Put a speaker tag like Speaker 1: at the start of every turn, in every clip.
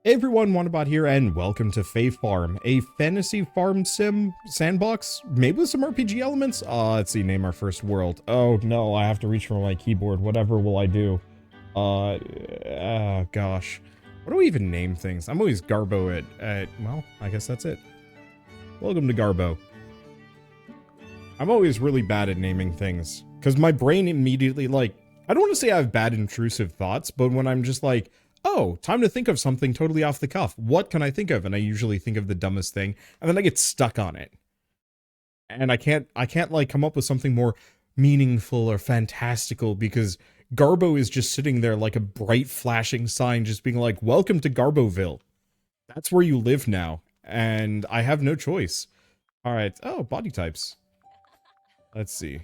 Speaker 1: Hey everyone, Wanderbot here, and welcome to Fae Farm, a fantasy farm sim sandbox, maybe with some RPG elements? Let's see, name our first world. Oh no, I have to reach for my keyboard. Whatever will I do? Gosh. What do we even name things? I'm always Garbo well, I guess that's it. Welcome to Garbo. I'm always really bad at naming things, because my brain immediately, like, I don't want to say I have bad intrusive thoughts, but when I'm just like, oh, time to think of something totally off the cuff. What can I think of? And I usually think of the dumbest thing, and then I get stuck on it. And I can't like come up with something more meaningful or fantastical because Garbo is just sitting there like a bright flashing sign just being like, welcome to Garboville. That's where you live now. And I have no choice. All right. Oh, body types. Let's see.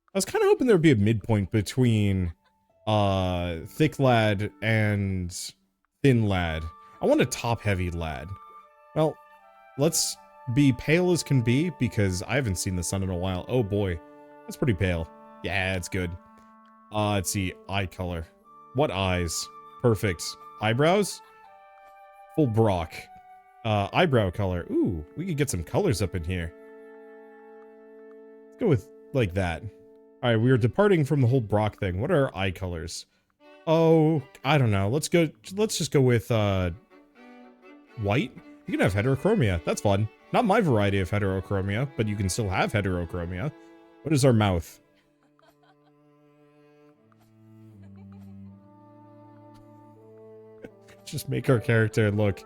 Speaker 1: I was kind of hoping there would be a midpoint between thick lad and thin lad. I want a top-heavy lad. Well, let's be pale as can be, because I haven't seen the sun in a while. Oh boy, that's pretty pale. Yeah, it's good. Let's see, eye color. What eyes? Perfect. Eyebrows? Full Brock. Eyebrow color. Ooh, we could get some colors up in here. Let's go with, like, that. Alright, we are departing from the whole Brock thing. What are our eye colors? Oh, I don't know. Let's just go with, white? You can have heterochromia. That's fun. Not my variety of heterochromia, but you can still have heterochromia. What is our mouth? Just make our character look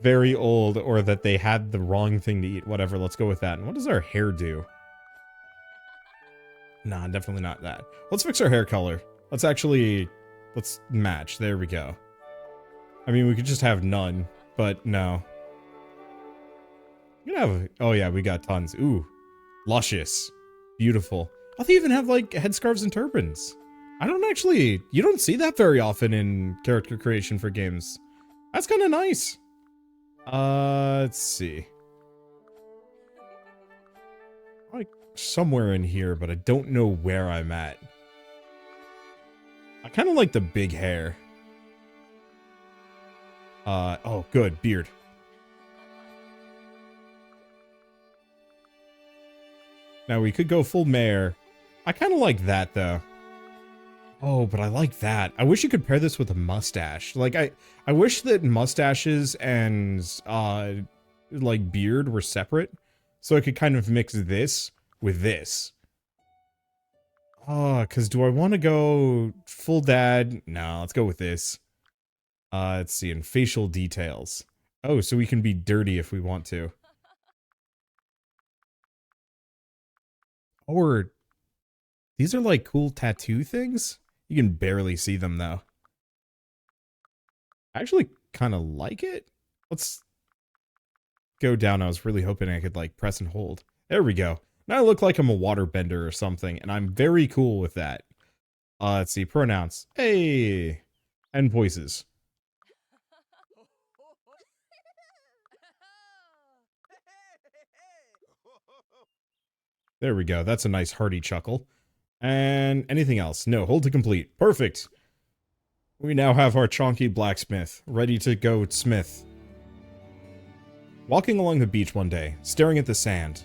Speaker 1: very old, or that they had the wrong thing to eat. Whatever, let's go with that. And what does our hair do? Nah, definitely not that. Let's fix our hair color. Let's match. There we go. I mean, we could just have none, but no. You can have, oh yeah, we got tons. Ooh, luscious. Beautiful. Oh, they even have, like, headscarves and turbans. You don't see that very often in character creation for games. That's kind of nice. Let's see. Like, somewhere in here, but I don't know where I'm at. I kind of like the big hair. Oh, good, beard. Now we could go full mare. I kind of like that, though. Oh, but I like that. I wish you could pair this with a mustache. Like, I wish that mustaches and, like, beard were separate. So I could kind of mix this with this. Oh, because do I want to go full dad? No, let's go with this. Let's see, in facial details. Oh, so we can be dirty if we want to. Or, these are like cool tattoo things? You can barely see them, though. I actually kind of like it. Let's go down. I was really hoping I could, like, press and hold. There we go. Now I look like I'm a waterbender or something, and I'm very cool with that. Let's see, pronouns. Hey! And voices. There we go. That's a nice hearty chuckle. And anything else? No, hold to complete. Perfect. We now have our chonky blacksmith, ready to go smith. Walking along the beach one day, staring at the sand,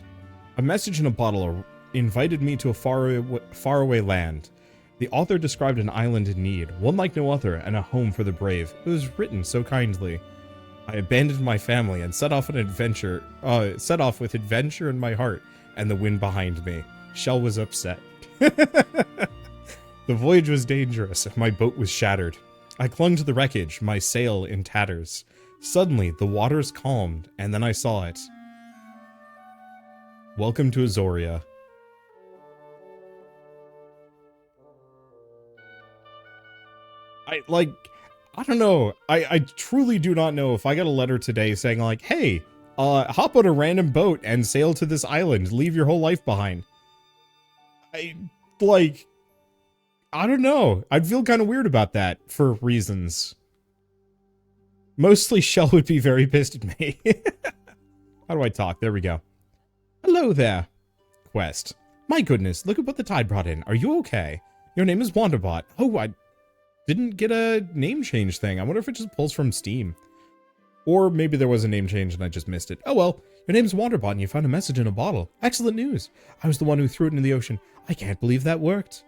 Speaker 1: a message in a bottle invited me to a faraway land. The author described an island in need, one like no other, and a home for the brave. It was written so kindly. I abandoned my family and set off with adventure in my heart and the wind behind me. Shell was upset. The voyage was dangerous. My boat was shattered. I clung to the wreckage, my sail in tatters. Suddenly, the waters calmed, and then I saw it. Welcome to Azoria. I don't know. I truly do not know if I got a letter today saying, like, hey, hop on a random boat and sail to this island. Leave your whole life behind. I don't know. I'd feel kind of weird about that for reasons. Mostly Shell would be very pissed at me. How do I talk? There we go. Hello there. Quest. My goodness, look at what the tide brought in. Are you okay? Your name is Wanderbot. Oh, didn't get a name change thing. I wonder if it just pulls from Steam. Or maybe there was a name change and I just missed it. Oh well, your name's Wanderbot and you found a message in a bottle. Excellent news. I was the one who threw it into the ocean. I can't believe that worked.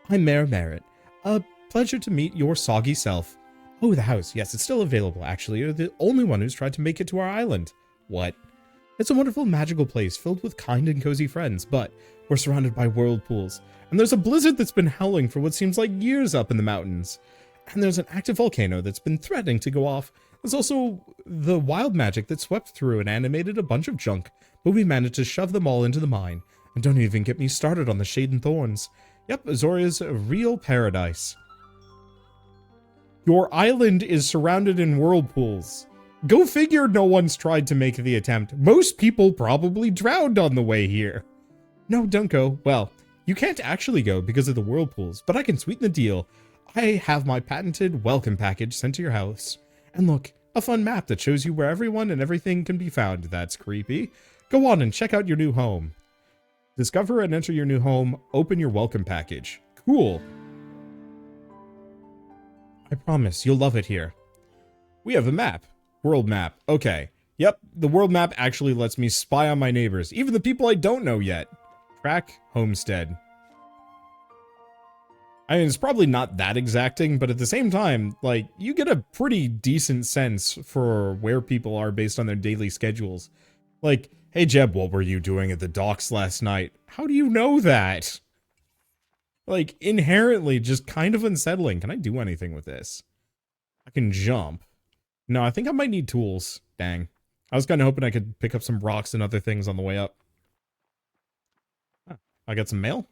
Speaker 1: I'm Mayor Merritt. A pleasure to meet your soggy self. Oh, the house. Yes, it's still available, actually. You're the only one who's tried to make it to our island. What? It's a wonderful, magical place filled with kind and cozy friends, but we're surrounded by whirlpools. And there's a blizzard that's been howling for what seems like years up in the mountains. And there's an active volcano that's been threatening to go off. There's also the wild magic that swept through and animated a bunch of junk, but we managed to shove them all into the mine. And don't even get me started on the shade and thorns. Yep, Azoria's a real paradise. Your island is surrounded in whirlpools. Go figure no one's tried to make the attempt. Most people probably drowned on the way here. No, don't go. Well, you can't actually go because of the whirlpools, but I can sweeten the deal. I have my patented welcome package sent to your house. And look, a fun map that shows you where everyone and everything can be found. That's creepy. Go on and check out your new home. Discover and enter your new home. Open your welcome package. Cool. I promise you'll love it here. We have a map. World map. Okay. Yep, the world map actually lets me spy on my neighbors, even the people I don't know yet. Track homestead. I mean, it's probably not that exacting, but at the same time, like, you get a pretty decent sense for where people are based on their daily schedules. Like, hey Jeb, what were you doing at the docks last night? How do you know that? Like, inherently just kind of unsettling. Can I do anything with this? I can jump. No, I think I might need tools. Dang. I was kind of hoping I could pick up some rocks and other things on the way up. Huh. I got some mail.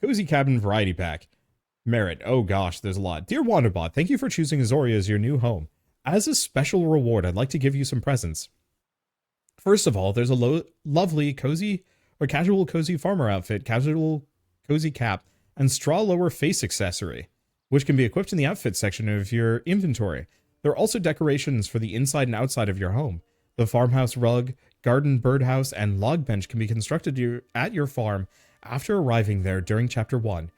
Speaker 1: Cozy Cabin Variety Pack. Merit. Oh gosh, there's a lot. Dear Wanderbot, thank you for choosing Azoria as your new home. As a special reward, I'd like to give you some presents. First of all, there's a lovely cozy or casual cozy farmer outfit, casual cozy cap, and straw lower face accessory, which can be equipped in the outfit section of your inventory. There are also decorations for the inside and outside of your home. The farmhouse rug, garden birdhouse, and log bench can be constructed at your farm after arriving there during Chapter 1.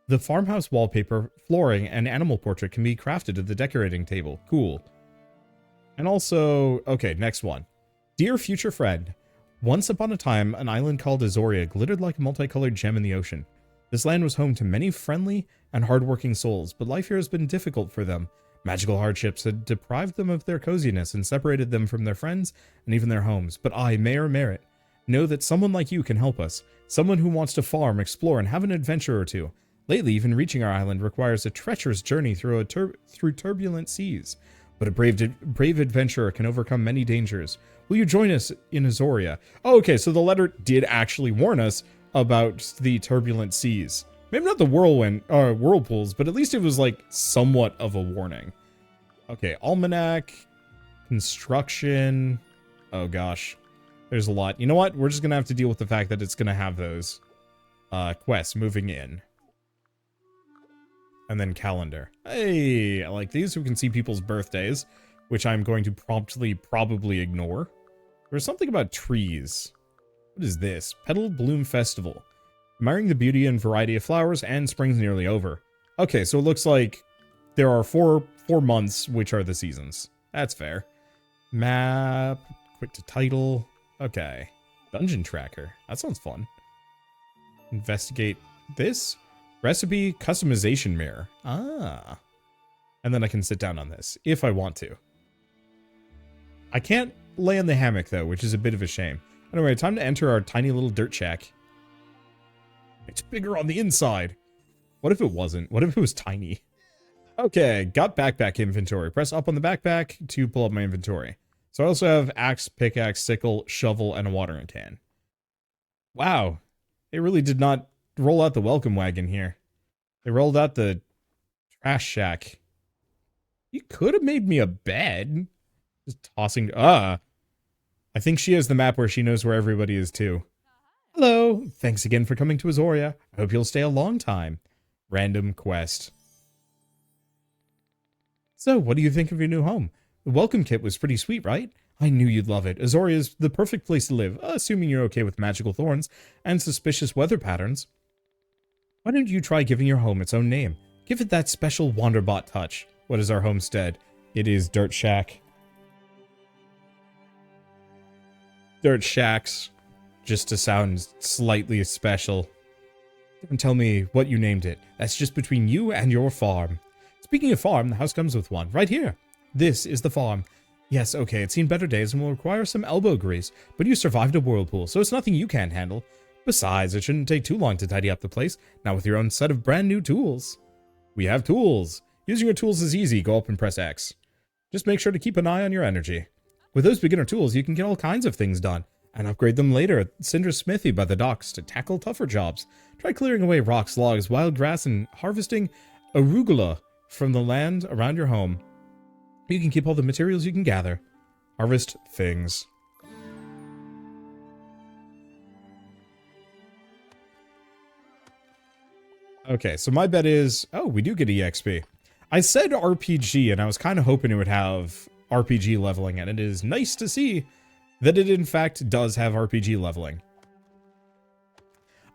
Speaker 1: The farmhouse wallpaper, flooring, and animal portrait can be crafted at the decorating table. Cool. And also, okay, next one. Dear future friend, once upon a time, an island called Azoria glittered like a multicolored gem in the ocean. This land was home to many friendly and hardworking souls, but life here has been difficult for them. Magical hardships had deprived them of their coziness and separated them from their friends and even their homes. But I, Mayor Merritt, know that someone like you can help us. Someone who wants to farm, explore, and have an adventure or two. Lately, even reaching our island requires a treacherous journey through turbulent seas. But a brave adventurer can overcome many dangers. Will you join us in Azoria? Oh, okay, so the letter did actually warn us about the turbulent seas. Maybe not the whirlpools, but at least it was like somewhat of a warning. Okay, almanac, construction. Oh gosh, there's a lot. You know what? We're just gonna have to deal with the fact that it's gonna have those quests moving in. And then calendar. Hey, I like these. We can see people's birthdays, which I'm going to promptly probably ignore. There's something about trees. What is this? Petal Bloom Festival. Admiring the beauty and variety of flowers, and spring's nearly over. Okay, so it looks like there are four months, which are the seasons. That's fair. Map, quick to title. Okay. Dungeon tracker. That sounds fun. Investigate this. Recipe customization mirror. Ah. And then I can sit down on this, if I want to. I can't lay in the hammock, though, which is a bit of a shame. Anyway, time to enter our tiny little dirt shack. It's bigger on the inside. What if it wasn't? What if it was tiny? Okay, got backpack inventory. Press up on the backpack to pull up my inventory. So I also have axe, pickaxe, sickle, shovel, and a watering can. Wow. They really did not roll out the welcome wagon here. They rolled out the trash shack. You could have made me a bed. Just tossing... I think she has the map where she knows where everybody is too. Hello. Thanks again for coming to Azoria. I hope you'll stay a long time. Random quest. So, what do you think of your new home? The welcome kit was pretty sweet, right? I knew you'd love it. Azoria is the perfect place to live, assuming you're okay with magical thorns and suspicious weather patterns. Why don't you try giving your home its own name? Give it that special Wanderbot touch. What is our homestead? It is Dirt Shack. Dirt Shacks. Just to sound slightly special. Don't tell me what you named it. That's just between you and your farm. Speaking of farm, the house comes with one. Right here. This is the farm. Yes, okay, it's seen better days and will require some elbow grease, but you survived a whirlpool, so it's nothing you can't handle. Besides, it shouldn't take too long to tidy up the place, now with your own set of brand new tools. We have tools. Using your tools is easy. Go up and press X. Just make sure to keep an eye on your energy. With those beginner tools, you can get all kinds of things done, and upgrade them later at Cinder's Smithy by the docks to tackle tougher jobs. Try clearing away rocks, logs, wild grass, and harvesting arugula from the land around your home. You can keep all the materials you can gather. Harvest things. Okay, so my bet is... Oh, we do get EXP. I said RPG, and I was kind of hoping it would have RPG leveling, and it is nice to see that it in fact does have RPG leveling.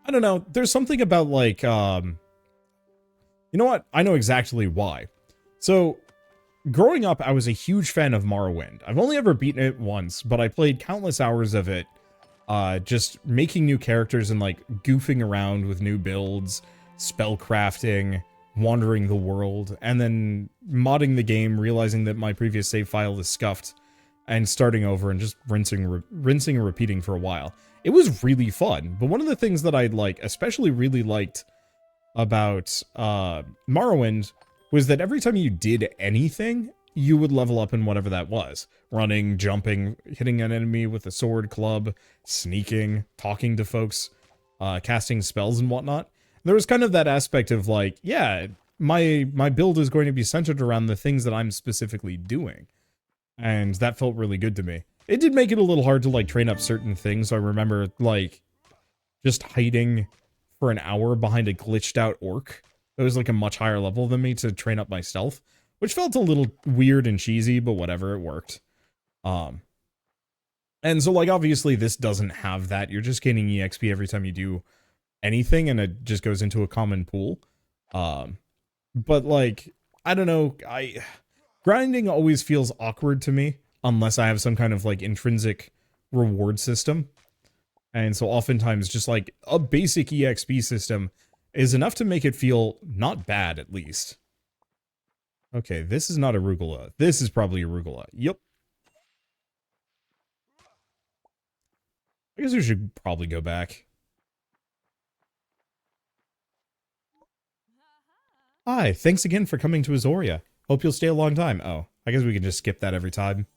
Speaker 1: I don't know, there's something about like, you know what? I know exactly why. So, growing up, I was a huge fan of Morrowind. I've only ever beaten it once, but I played countless hours of it, just making new characters and like goofing around with new builds, spell crafting, wandering the world, and then modding the game, realizing that my previous save file is scuffed, and starting over and just rinsing and repeating for a while. It was really fun, but one of the things that I especially really liked about Morrowind was that every time you did anything, you would level up in whatever that was. Running, jumping, hitting an enemy with a sword, club, sneaking, talking to folks, casting spells and whatnot. There was kind of that aspect of like, yeah, my build is going to be centered around the things that I'm specifically doing. And that felt really good to me. It did make it a little hard to like train up certain things. So I remember like just hiding for an hour behind a glitched out orc. It was like a much higher level than me to train up my stealth, which felt a little weird and cheesy, but whatever, it worked. And so like obviously this doesn't have that. You're just gaining EXP every time you do anything, and it just goes into a common pool. But like, I don't know, grinding always feels awkward to me unless I have some kind of like intrinsic reward system. And so oftentimes just like a basic EXP system is enough to make it feel not bad, at least. Okay, this is not arugula. This is probably arugula. Yep. I guess we should probably go back. Hi, thanks again for coming to Azoria. Hope you'll stay a long time. Oh, I guess we can just skip that every time.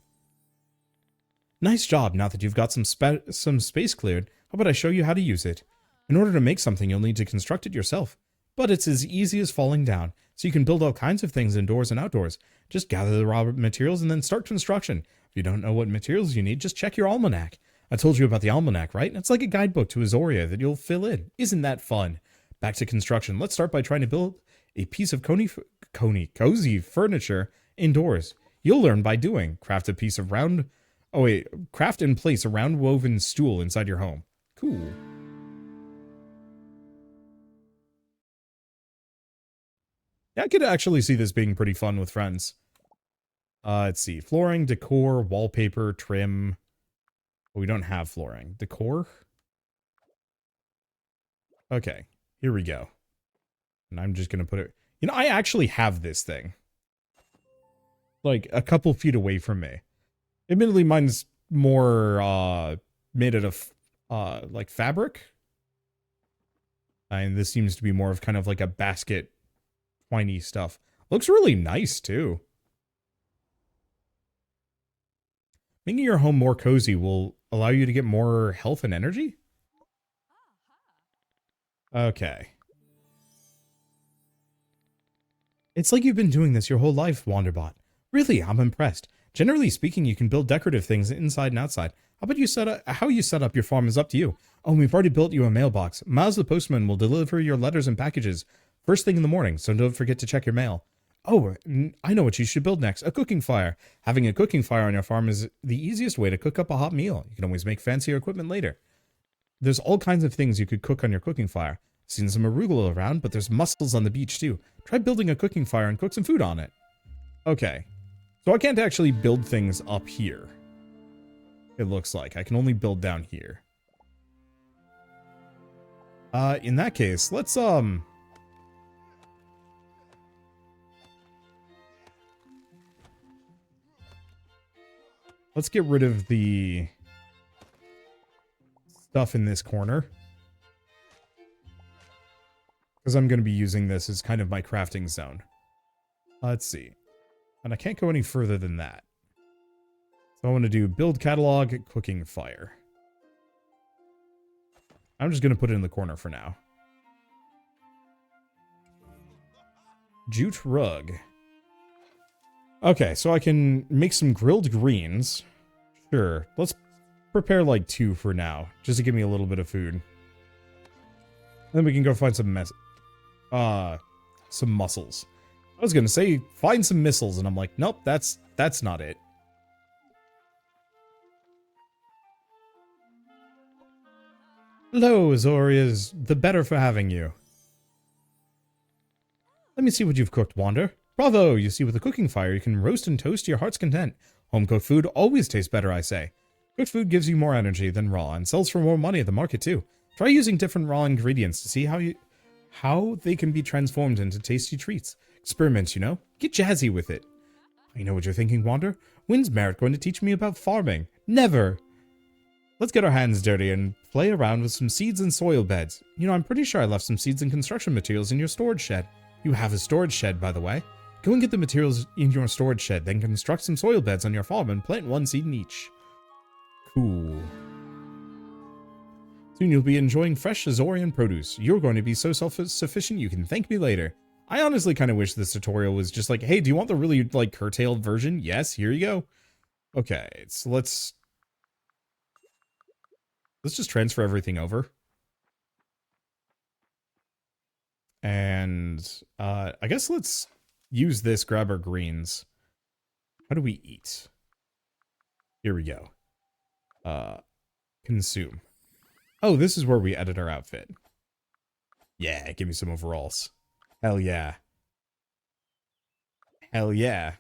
Speaker 1: Nice job. Now that you've got some space cleared, how about I show you how to use it? In order to make something, you'll need to construct it yourself. But it's as easy as falling down, so you can build all kinds of things indoors and outdoors. Just gather the raw materials and then start construction. If you don't know what materials you need, just check your almanac. I told you about the almanac, right? It's like a guidebook to Azoria that you'll fill in. Isn't that fun? Back to construction. Let's start by trying to build a piece of cozy furniture indoors. You'll learn by doing. Craft and place a round woven stool inside your home. Cool. Yeah, I could actually see this being pretty fun with friends. Let's see. Flooring, decor, wallpaper, trim. Oh, we don't have flooring. Decor? Okay, here we go. And I'm just gonna put it... You know, I actually have this thing. Like, a couple feet away from me. Admittedly, mine's more, made out of, like, fabric. And this seems to be more of kind of like a basket, twiny stuff. Looks really nice, too. Making your home more cozy will allow you to get more health and energy? Okay. It's like you've been doing this your whole life, Wanderbot. Really, I'm impressed. Generally speaking, you can build decorative things inside and outside. How you set up your farm is up to you. Oh, we've already built you a mailbox. Miles the postman will deliver your letters and packages first thing in the morning, so don't forget to check your mail. Oh, I know what you should build next. A cooking fire. Having a cooking fire on your farm is the easiest way to cook up a hot meal. You can always make fancier equipment later. There's all kinds of things you could cook on your cooking fire. Seen some arugula around, but there's mussels on the beach too. Try building a cooking fire and cook some food on it. Okay. So I can't actually build things up here. It looks like. I can only build down here. In that case, let's get rid of the stuff in this corner. Because I'm going to be using this as kind of my crafting zone. Let's see. And I can't go any further than that. So I want to do build catalog, cooking fire. I'm just going to put it in the corner for now. Jute rug. Okay, so I can make some grilled greens. Sure. Let's prepare like 2 for now, just to give me a little bit of food. And then we can go find some mussels. I was gonna say find some missiles, and I'm like, nope, that's not it. Hello, Azoria's the better for having you. Let me see what you've cooked, Wander. Bravo! You see, with a cooking fire, you can roast and toast to your heart's content. Home-cooked food always tastes better, I say. Cooked food gives you more energy than raw, and sells for more money at the market, too. Try using different raw ingredients to see how they can be transformed into tasty treats. Experiment, you know? Get jazzy with it. I know what you're thinking, Wander. When's Merritt going to teach me about farming? Never! Let's get our hands dirty and play around with some seeds and soil beds. You know, I'm pretty sure I left some seeds and construction materials in your storage shed. You have a storage shed, by the way. Go and get the materials in your storage shed, then construct some soil beds on your farm and plant 1 seed in each. Cool. Soon you'll be enjoying fresh Azorian produce. You're going to be so self-sufficient you can thank me later. I honestly kind of wish this tutorial was just like, hey, do you want the really, like, curtailed version? Yes, here you go. Okay, so let's just transfer everything over. And, I guess let's use this, grab our greens. How do we eat? Here we go. Consume. Oh, this is where we edit our outfit. Yeah, give me some overalls. Hell yeah. Hell yeah.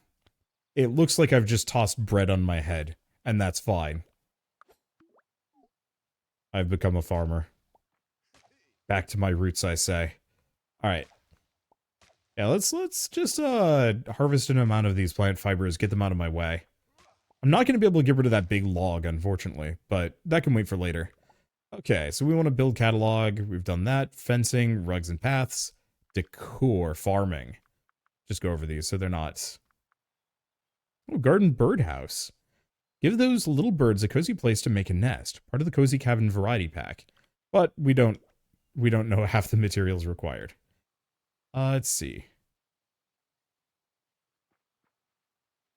Speaker 1: It looks like I've just tossed bread on my head, and that's fine. I've become a farmer. Back to my roots, I say. Alright. Yeah, let's just harvest an amount of these plant fibers, get them out of my way. I'm not going to be able to get rid of that big log, unfortunately, but that can wait for later. Okay, so we want to build catalog. We've done that. Fencing, rugs and paths, decor, farming. Just go over these so they're not... Oh, garden birdhouse. Give those little birds a cozy place to make a nest. Part of the cozy cabin variety pack. But we don't know half the materials required. Let's see.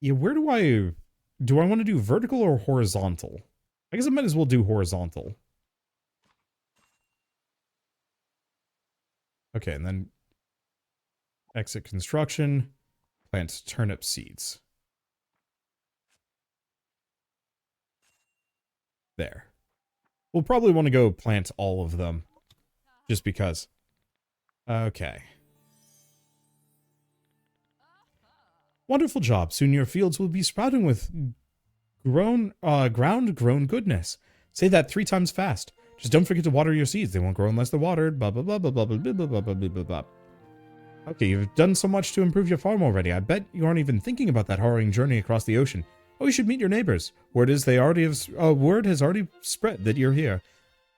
Speaker 1: Yeah, where do I want to do vertical or horizontal? I guess I might as well do horizontal. Okay, and then exit construction, plant turnip seeds. There. We'll probably want to go plant all of them, just because. Okay. Wonderful job. Soon your fields will be sprouting with ground-grown goodness. Say that 3 times fast. Just don't forget to water your seeds. They won't grow unless they're watered. Blah, blah, blah, blah, blah, blah, blah, blah, blah, blah, blah, blah. Okay, you've done so much to improve your farm already. I bet you aren't even thinking about that harrowing journey across the ocean. Oh, you should meet your neighbors. Word has already spread that you're here.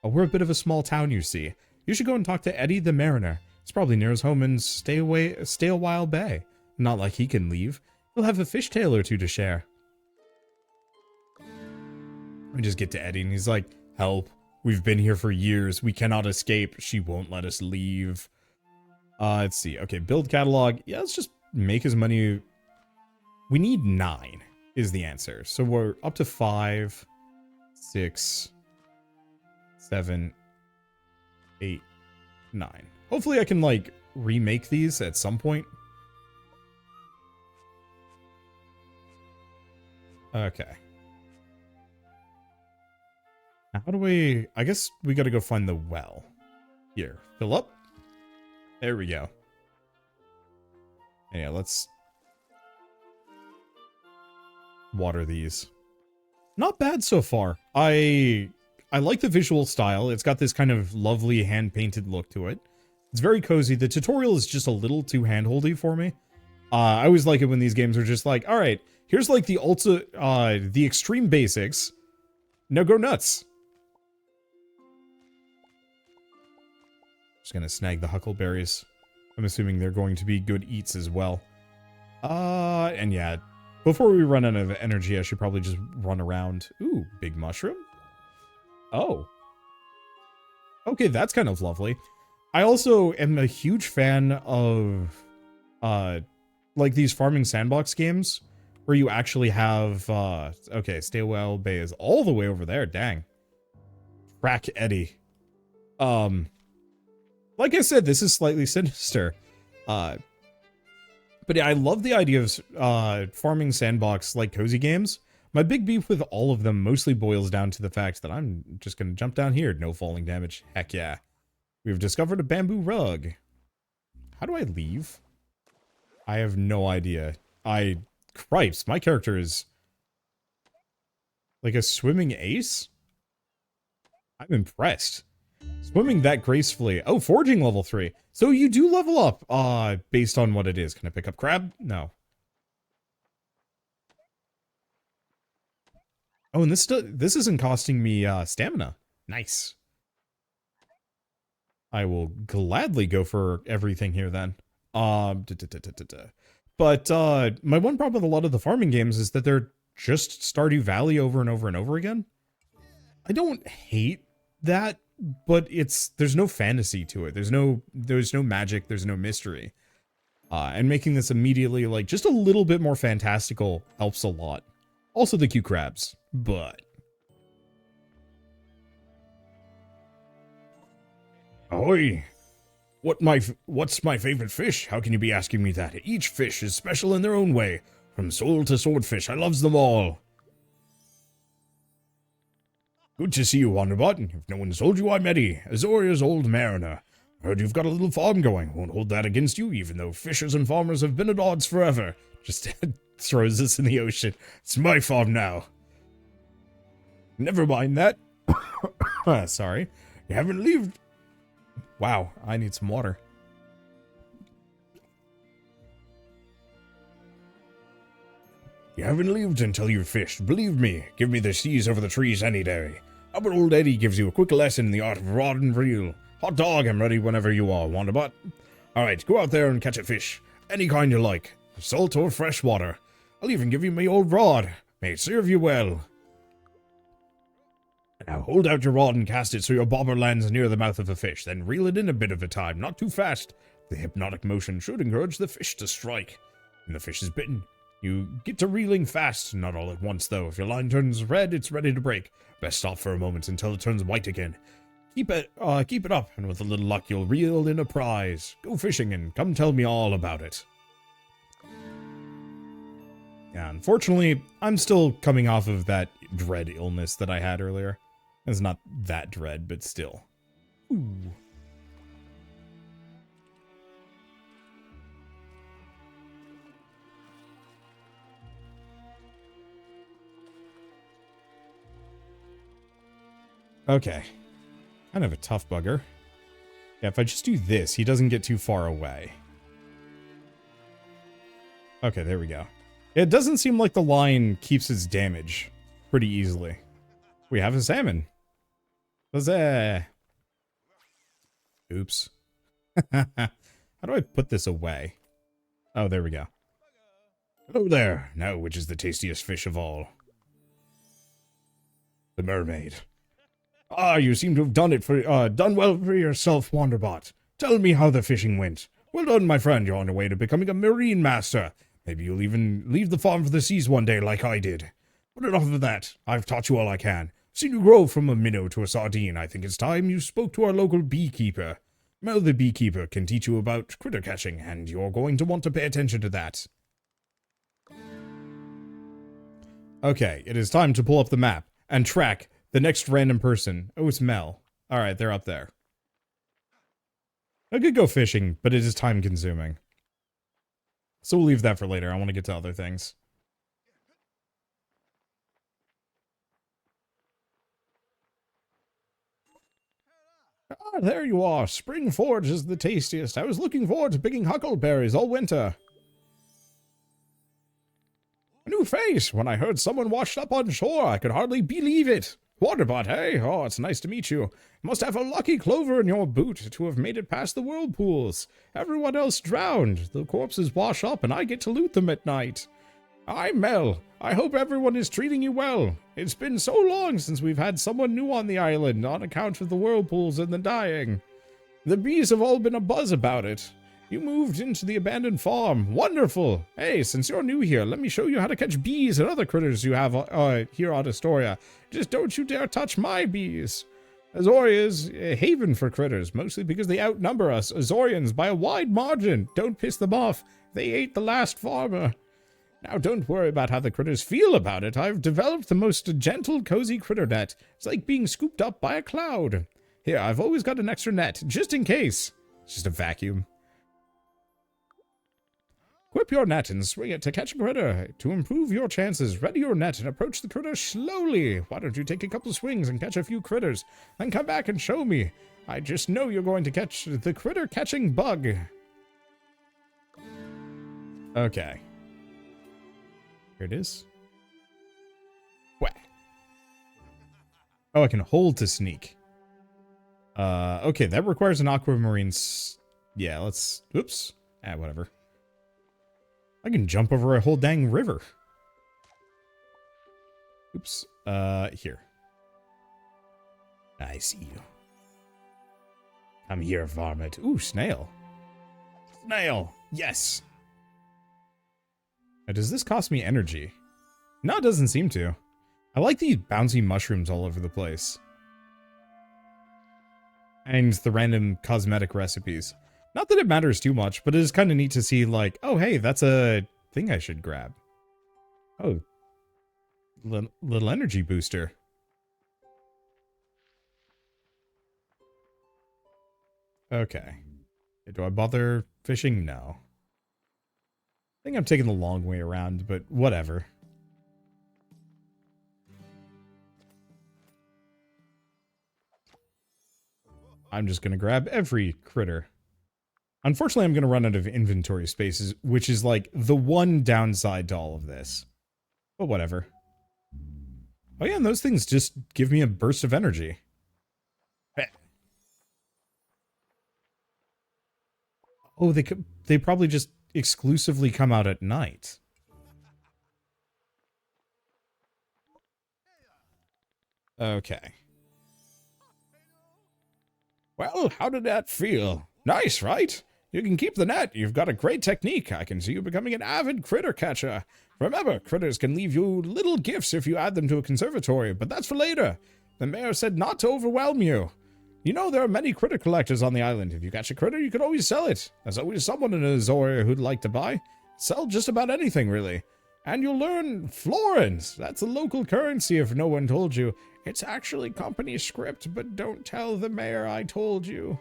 Speaker 1: We're a bit of a small town, you see. You should go and talk to Eddie the Mariner. It's probably near his home in Stay a While Bay. Not like he can leave. He'll have a fishtail or 2 to share. We just get to Eddie and he's like, help. We've been here for years. We cannot escape. She won't let us leave. Let's see. Okay, build catalog. Yeah, let's just make as many... We need 9 is the answer. So we're up to 5, 6, 7, 8, 9. Hopefully I can, like, remake these at some point. Okay. Now how do we... I guess we gotta go find the well. Here. Fill up. There we go. Yeah, let's water these. Not bad so far. I like the visual style. It's got this kind of lovely hand-painted look to it. It's very cozy. The tutorial is just a little too hand-holdy for me. I always like it when these games are just like, all right, here's like the the extreme basics. Now go nuts. Just gonna snag the huckleberries. I'm assuming they're going to be good eats as well. And yeah, before we run out of energy, I should probably just run around. Ooh, big mushroom. Oh. Okay, that's kind of lovely. I also am a huge fan of, like these farming sandbox games where you actually have, okay, Staywell Bay is all the way over there, dang. Crack Eddie. Like I said, this is slightly sinister. But yeah, I love the idea of farming sandbox like cozy games. My big beef with all of them mostly boils down to the fact that I'm just gonna jump down here. No falling damage. Heck yeah. We've discovered a bamboo rug. How do I leave? I have no idea. Cripes, my character is like a swimming ace? I'm impressed. Swimming that gracefully. Oh, foraging level 3. So you do level up, based on what it is. Can I pick up crab? No. Oh, and this isn't costing me, stamina. Nice. I will gladly go for everything here then. But, my one problem with a lot of the farming games is that they're just Stardew Valley over and over and over again. I don't hate that, but there's no fantasy to it. There's no magic, there's no mystery. And making this immediately, like, just a little bit more fantastical helps a lot. Also the cute crabs, but... Ahoy! What's my favorite fish? How can you be asking me that? Each fish is special in their own way. From sole to swordfish, I loves them all. Good to see you, Wanderbot. If no one told you, I'm Eddie, Azoria's old mariner. Heard you've got a little farm going. Won't hold that against you, even though fishers and farmers have been at odds forever. Just throws this in the ocean. It's my farm now. Never mind that. Sorry. You haven't lived. Wow, I need some water. You haven't lived until you've fished. Believe me, give me the seas over the trees any day. How about old Eddie gives you a quick lesson in the art of rod and reel? Hot dog, I'm ready whenever you are, Wanderbot. Alright, go out there and catch a fish. Any kind you like. Salt or fresh water. I'll even give you my old rod. May it serve you well. Now hold out your rod and cast it so your bobber lands near the mouth of the fish. Then reel it in a bit of a time, not too fast. The hypnotic motion should encourage the fish to strike. When the fish is bitten, you get to reeling fast. Not all at once, though. If your line turns red, it's ready to break. Best stop for a moment until it turns white again. Keep it up, and with a little luck, you'll reel in a prize. Go fishing and come tell me all about it. Yeah, unfortunately, I'm still coming off of that dread illness that I had earlier. It's not that dread, but still. Ooh. Okay. Kind of a tough bugger. Yeah, if I just do this, he doesn't get too far away. Okay, there we go. It doesn't seem like the line keeps its damage pretty easily. We have a salmon. Huzzah! Oops. How do I put this away? Oh, there we go. Hello there. Now, which is the tastiest fish of all? The mermaid. Ah, you seem to have done well for yourself, Wanderbot. Tell me how the fishing went. Well done, my friend. You're on your way to becoming a marine master. Maybe you'll even leave the farm for the seas one day like I did. But enough of that. I've taught you all I can. Seen you grow from a minnow to a sardine. I think it's time you spoke to our local beekeeper. Mel the beekeeper can teach you about critter catching, and you're going to want to pay attention to that. Okay, it is time to pull up the map and track the next random person. Oh, it's Mel. Alright, they're up there. I could go fishing, but it is time consuming. So we'll leave that for later. I want to get to other things. Ah, there you are. Spring Forge is the tastiest. I was looking forward to picking huckleberries all winter. A new face. When I heard someone washed up on shore, I could hardly believe it. Wanderbot, hey? Oh, it's nice to meet you. Must have a lucky clover in your boot to have made it past the whirlpools. Everyone else drowned. The corpses wash up and I get to loot them at night. I'm Mel. I hope everyone is treating you well. It's been so long since we've had someone new on the island on account of the whirlpools and the dying. The bees have all been abuzz about it. You moved into the abandoned farm. Wonderful. Hey, since you're new here, let me show you how to catch bees and other critters you have here on Azoria. Just don't you dare touch my bees. Azoria is a haven for critters, mostly because they outnumber us Azorians by a wide margin. Don't piss them off. They ate the last farmer. Now don't worry about how the critters feel about it. I've developed the most gentle, cozy critter net. It's like being scooped up by a cloud. Here, I've always got an extra net, just in case. It's just a vacuum. Equip your net and swing it to catch a critter. To improve your chances, ready your net and approach the critter slowly. Why don't you take a couple swings and catch a few critters, then come back and show me. I just know you're going to catch the critter catching bug. Okay. Here it is. Whack. Oh, I can hold to sneak. Okay, that requires an aquamarine. Yeah, let's. Oops. Whatever. I can jump over a whole dang river. Oops. Here. I see you. Come here, varmint. Ooh, snail. Snail. Yes. Now, does this cost me energy? No, it doesn't seem to. I like these bouncy mushrooms all over the place. And the random cosmetic recipes. Not that it matters too much, but it is kind of neat to see, like, oh, hey, that's a thing I should grab. Oh. Little energy booster. Okay. Do I bother fishing? No. I think I'm taking the long way around, but whatever. I'm just going to grab every critter. Unfortunately, I'm going to run out of inventory spaces, which is like the one downside to all of this. But whatever. Oh yeah, and those things just give me a burst of energy. Oh, they probably just exclusively come out at night. Okay. Well, how did that feel? Nice, right? You can keep the net. You've got a great technique. I can see you becoming an avid critter catcher. Remember, critters can leave you little gifts if you add them to a conservatory, but that's for later. The mayor said not to overwhelm you. You know there are many critter collectors on the island. If you catch a critter, you can always sell it. There's always someone in Azoria who'd like to buy. Sell just about anything, really. And you'll learn florins. That's a local currency if no one told you. It's actually company script, but don't tell the mayor I told you.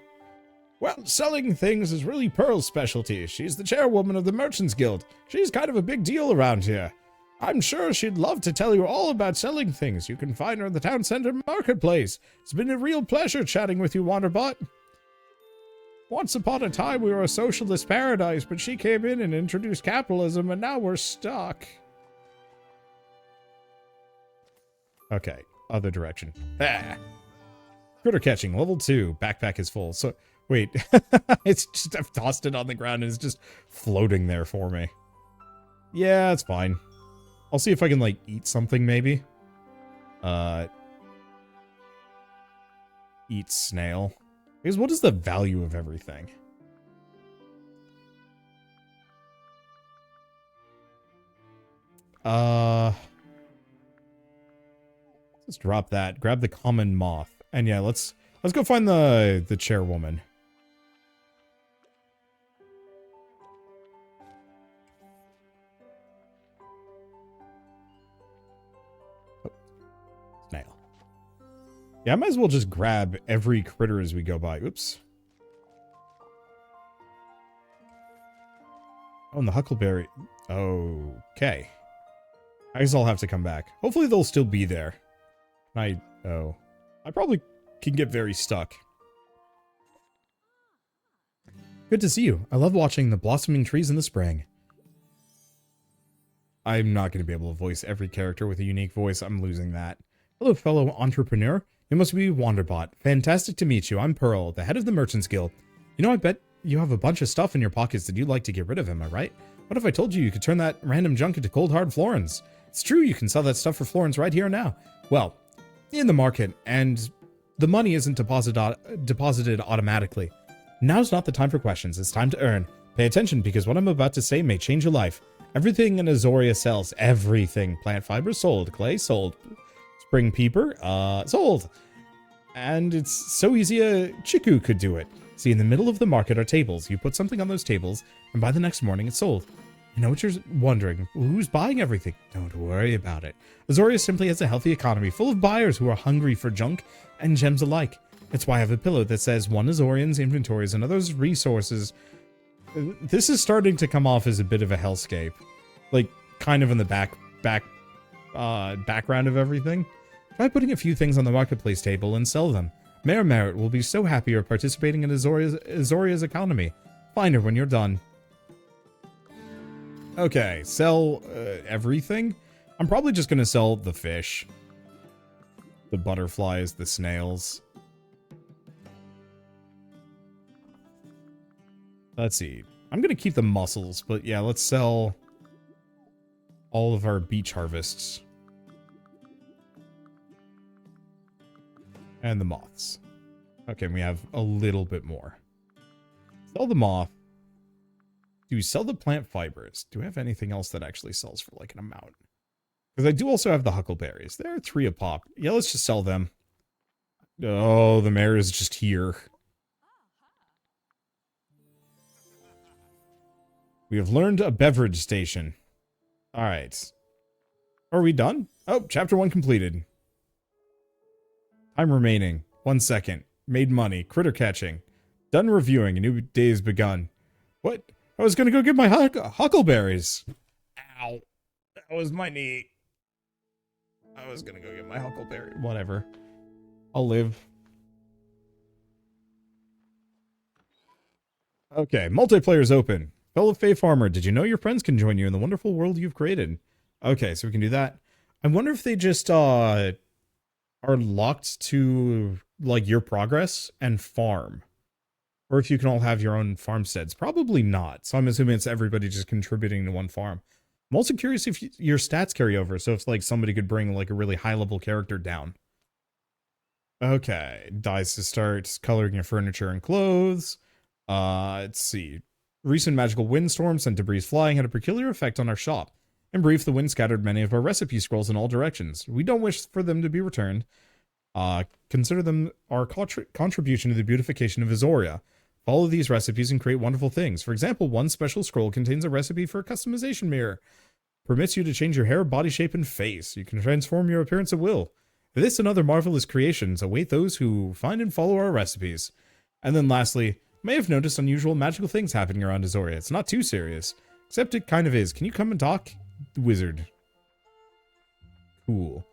Speaker 1: Well, selling things is really Pearl's specialty. She's the chairwoman of the Merchants Guild. She's kind of a big deal around here. I'm sure she'd love to tell you all about selling things. You can find her in the town center marketplace. It's been a real pleasure chatting with you, Wanderbot. Once upon a time, we were a socialist paradise, but she came in and introduced capitalism, and now we're stuck. Okay, other direction. Ah. Critter catching, level 2. Backpack is full. So, wait. It's just, I've tossed it on the ground and it's just floating there for me. Yeah, it's fine. I'll see if I can, like, eat something, maybe. Eat snail. Because what is the value of everything? Let's drop that. Grab the common moth. And yeah, let's go find the chairwoman. Oh, snail. Yeah, I might as well just grab every critter as we go by. Oops. Oh, and the huckleberry. Okay. I guess I'll have to come back. Hopefully they'll still be there. Oh. I probably can get very stuck. Good to see you. I love watching the blossoming trees in the spring. I'm not going to be able to voice every character with a unique voice. I'm losing that. Hello, fellow entrepreneur. You must be Wanderbot. Fantastic to meet you. I'm Pearl, the head of the Merchants Guild. You know, I bet you have a bunch of stuff in your pockets that you'd like to get rid of, am I right? What if I told you you could turn that random junk into cold hard florins? It's true, you can sell that stuff for florins right here and now. Well, in the market, and the money isn't deposited automatically. Now's not the time for questions, it's time to earn. Pay attention, because what I'm about to say may change your life. Everything in Azoria sells. Everything. Plant fiber sold. Clay sold. Spring peeper sold. And it's so easy a chiku could do it. See, in the middle of the market are tables. You put something on those tables, and by the next morning it's sold. I know what you're wondering. Who's buying everything? Don't worry about it. Azoria simply has a healthy economy full of buyers who are hungry for junk and gems alike. That's why I have a pillow that says one Azorian's inventories and others resources. This is starting to come off as a bit of a hellscape. Like, kind of in the background of everything. Try putting a few things on the marketplace table and sell them. Mayor Merritt will be so happy you're participating in Azoria's economy. Find her when you're done. Okay, sell everything? I'm probably just gonna sell the fish. The butterflies, the snails. Let's see. I'm gonna keep the mussels, but yeah, let's sell all of our beach harvests. And the moths. Okay, we have a little bit more. Sell the moth. Do we sell the plant fibers? Do we have anything else that actually sells for like an amount? Because I do also have the huckleberries. There are 3 a pop. Yeah, let's just sell them. Oh, the mayor is just here. We have learned a beverage station. Alright. Are we done? Oh, chapter 1 completed. Time remaining. 1 second. Made money. Critter catching. Done reviewing. A new day has begun. What? I was gonna go get my huckleberries. Ow. That was my knee. I was gonna go get my huckleberry. Whatever. I'll live. Okay, multiplayer's open. Fellow Fae Farmer, did you know your friends can join you in the wonderful world you've created? Okay, so we can do that. I wonder if they just, are locked to, like, your progress and farm. Or if you can all have your own farmsteads. Probably not. So I'm assuming it's everybody just contributing to one farm. I'm also curious if your stats carry over. So if, like, somebody could bring, like, a really high-level character down. Okay. Dice to start coloring your furniture and clothes. Let's see. Recent magical windstorms and debris flying had a peculiar effect on our shop. In brief, the wind scattered many of our recipe scrolls in all directions. We don't wish for them to be returned. Consider them our contribution to the beautification of Azoria. Follow these recipes and create wonderful things. For example, one special scroll contains a recipe for a customization mirror. Permits you to change your hair, body shape, and face. You can transform your appearance at will. This and other marvelous creations await those who find and follow our recipes. And then lastly, may have noticed unusual magical things happening around Azoria. It's not too serious. Except it kind of is. Can you come and talk? Wizard. Cool.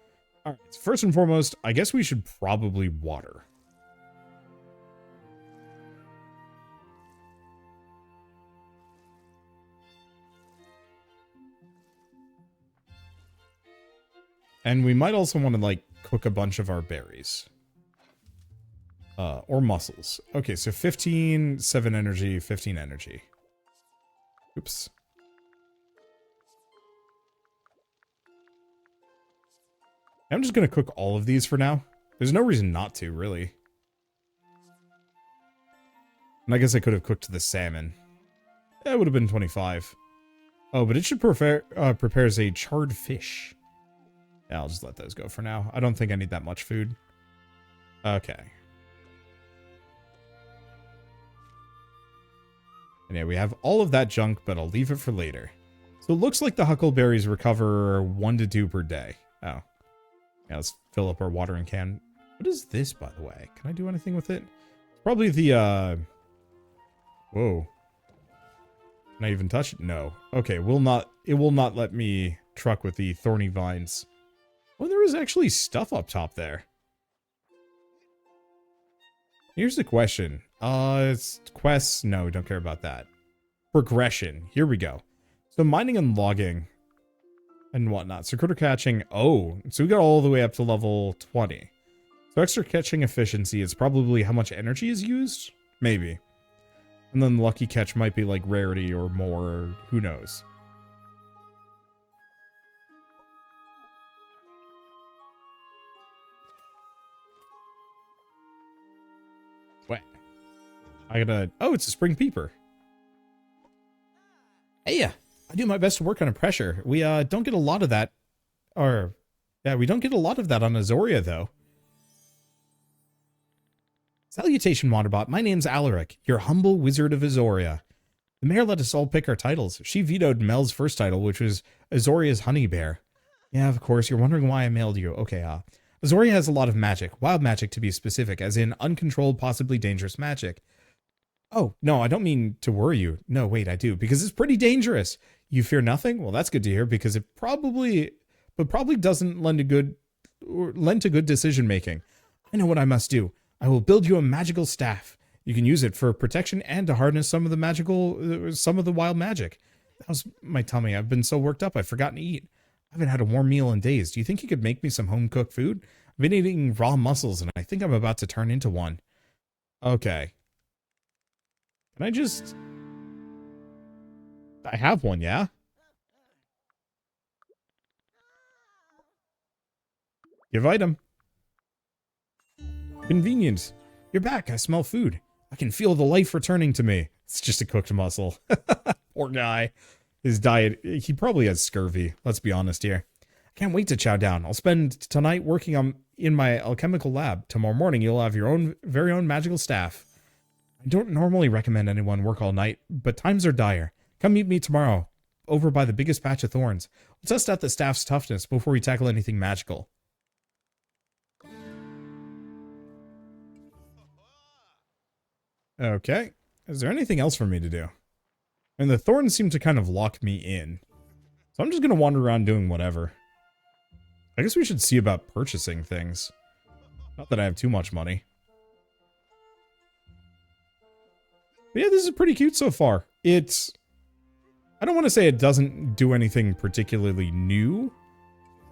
Speaker 1: Alright, first and foremost, I guess we should probably water. And we might also want to, like, cook a bunch of our berries. Or mussels. Okay, so 15, 7 energy, 15 energy. Oops. I'm just gonna cook all of these for now. There's no reason not to, really. And I guess I could have cooked the salmon. That would have been 25. Oh, but it should prepares a charred fish. Yeah, I'll just let those go for now. I don't think I need that much food. Okay. And yeah, we have all of that junk, but I'll leave it for later. So it looks like the huckleberries recover 1 to 2 per day. Oh. Yeah, let's fill up our watering can. What is this, by the way? Can I do anything with it? It's probably the, Whoa. Can I even touch it? No. Okay, it will not let me truck with the thorny vines. Oh, there is actually stuff up top there. Here's the question. It's quests. No, don't care about that. Progression. Here we go. So mining and logging and whatnot. So critter catching. Oh, so we got all the way up to level 20. So extra catching efficiency is probably how much energy is used? Maybe. And then lucky catch might be like rarity or more, or who knows. What? I gotta... Oh, it's a spring peeper. Hey, yeah. I do my best to work under pressure. We don't get a lot of that. Or, yeah, we don't get a lot of that on Azoria, though. Salutation, Wanderbot. My name's Alaric, your humble wizard of Azoria. The mayor let us all pick our titles. She vetoed Mel's first title, which was Azoria's honey bear. Yeah, of course, you're wondering why I mailed you. Okay, Azoria has a lot of magic. Wild magic, to be specific, as in uncontrolled, possibly dangerous magic. Oh, no, I don't mean to worry you. No, wait, I do, because it's pretty dangerous. You fear nothing? Well, that's good to hear, because it probably doesn't lend to good decision making. I know what I must do. I will build you a magical staff. You can use it for protection and to harness some of the wild magic. That was my tummy. I've been so worked up, I've forgotten to eat. I haven't had a warm meal in days. Do you think you could make me some home-cooked food? I've been eating raw mussels, and I think I'm about to turn into one. Okay. Can I just... I have one, yeah? Give item. Convenient. You're back. I smell food. I can feel the life returning to me. It's just a cooked mussel. Poor guy. His diet, he probably has scurvy. Let's be honest here. I can't wait to chow down. I'll spend tonight working in my alchemical lab. Tomorrow morning, you'll have your very own magical staff. I don't normally recommend anyone work all night, but times are dire. Come meet me tomorrow, over by the biggest patch of thorns. We'll test out the staff's toughness before we tackle anything magical. Okay. Is there anything else for me to do? And the thorns seem to kind of lock me in. So I'm just going to wander around doing whatever. I guess we should see about purchasing things. Not that I have too much money. But yeah, this is pretty cute so far. It's... I don't want to say it doesn't do anything particularly new.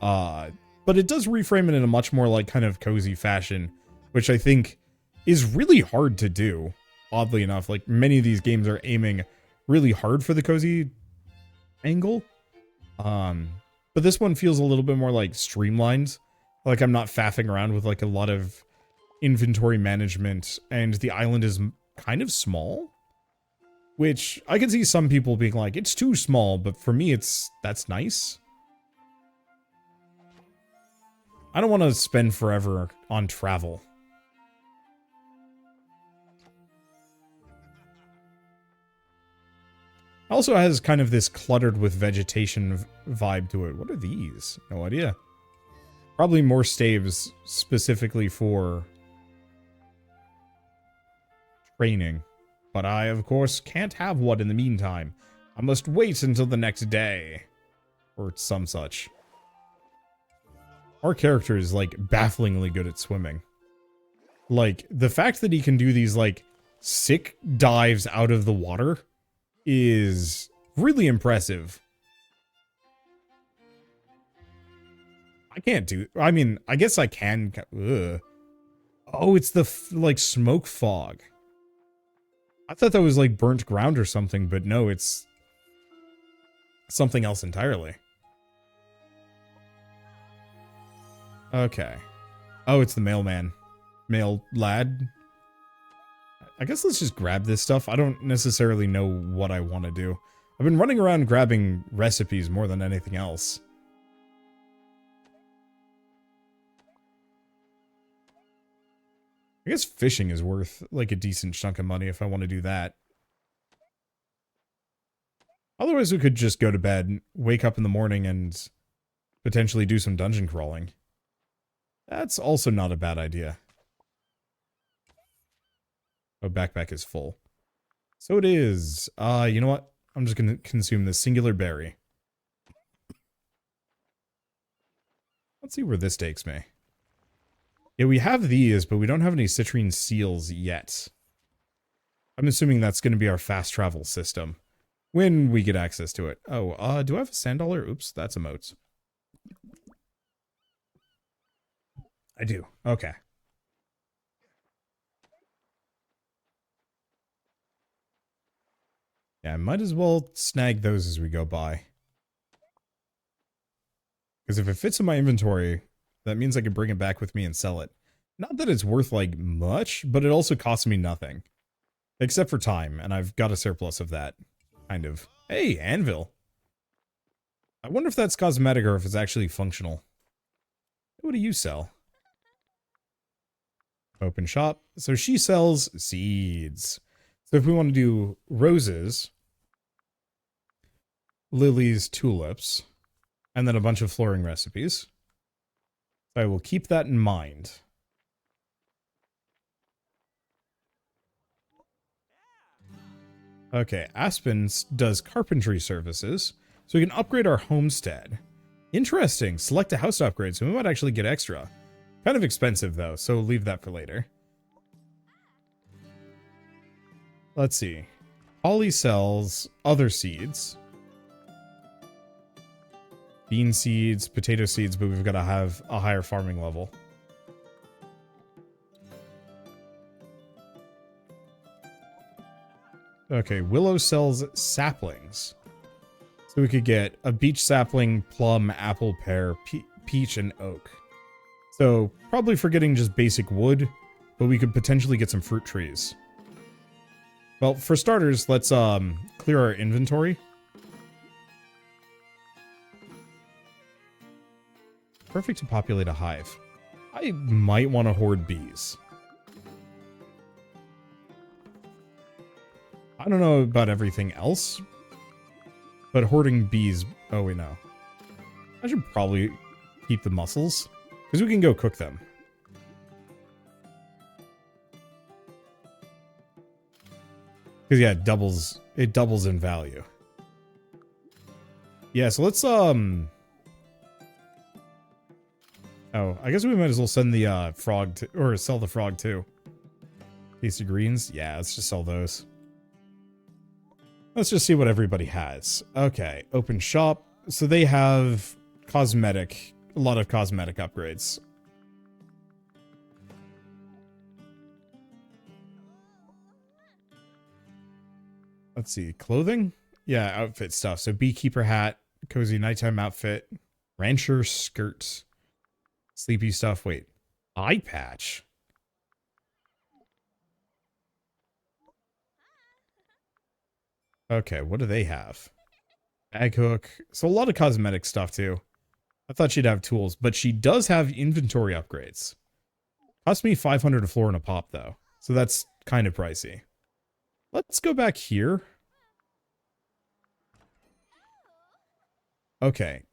Speaker 1: But it does reframe it in a much more like kind of cozy fashion. Which I think is really hard to do. Oddly enough, like many of these games are aiming really hard for the cozy angle. But this one feels a little bit more like streamlined. Like I'm not faffing around with like a lot of inventory management, and the island is kind of small. Which I can see some people being like, it's too small, but for me that's nice. I don't want to spend forever on travel. Also has kind of this cluttered with vegetation vibe to it. What are these? No idea. Probably more staves specifically for training. But I, of course, can't have one in the meantime. I must wait until the next day. Or some such. Our character is, like, bafflingly good at swimming. Like, the fact that he can do these, like, sick dives out of the water is really impressive. I can't do... I mean, I guess I can... Ugh. Oh, it's the, like, smoke fog. I thought that was, like, burnt ground or something, but no, it's something else entirely. Okay. Oh, it's the mailman. Mail lad. I guess let's just grab this stuff. I don't necessarily know what I want to do. I've been running around grabbing recipes more than anything else. I guess fishing is worth, like, a decent chunk of money if I want to do that. Otherwise, we could just go to bed, wake up in the morning, and potentially do some dungeon crawling. That's also not a bad idea. Oh, backpack is full. So it is. You know what? I'm just gonna consume this singular berry. Let's see where this takes me. Yeah, we have these, but we don't have any citrine seals yet. I'm assuming that's going to be our fast travel system when we get access to it. Oh, do I have a sand dollar? Oops, that's emotes. I do. Okay. Yeah, I might as well snag those as we go by. Because if it fits in my inventory, that means I can bring it back with me and sell it. Not that it's worth, like, much, but it also costs me nothing. Except for time, and I've got a surplus of that. Kind of. Hey, anvil. I wonder if that's cosmetic or if it's actually functional. What do you sell? Open shop. So she sells seeds. So if we want to do roses, lilies, tulips, and then a bunch of flooring recipes. So I will keep that in mind. Okay, Aspen does carpentry services, so we can upgrade our homestead. Interesting. Select a house to upgrade, so we might actually get extra. Kind of expensive, though, so leave that for later. Let's see. Holly sells other seeds. Bean seeds, potato seeds, but we've got to have a higher farming level. Okay, Willow sells saplings. So we could get a beech sapling, plum, apple, pear, peach, and oak. So probably for getting just basic wood, but we could potentially get some fruit trees. Well, for starters, let's clear our inventory. Perfect to populate a hive. I might want to hoard bees. I don't know about everything else, but hoarding bees... Oh, wait, no. I should probably keep the mussels, because we can go cook them. Because, yeah, it doubles in value. Yeah, so let's, Oh, I guess we might as well send the, frog to... Or sell the frog, too. Piece of greens? Yeah, let's just sell those. Let's just see what everybody has. Okay, open shop. So they have a lot of cosmetic upgrades. Let's see, clothing? Yeah, outfit stuff. So beekeeper hat, cozy nighttime outfit, rancher skirt, sleepy stuff. Wait, eye patch. Okay, what do they have? Bag hook. So a lot of cosmetic stuff too. I thought she'd have tools, but she does have inventory upgrades. Cost me 500 a floor and a pop though. So that's kind of pricey. Let's go back here. Okay.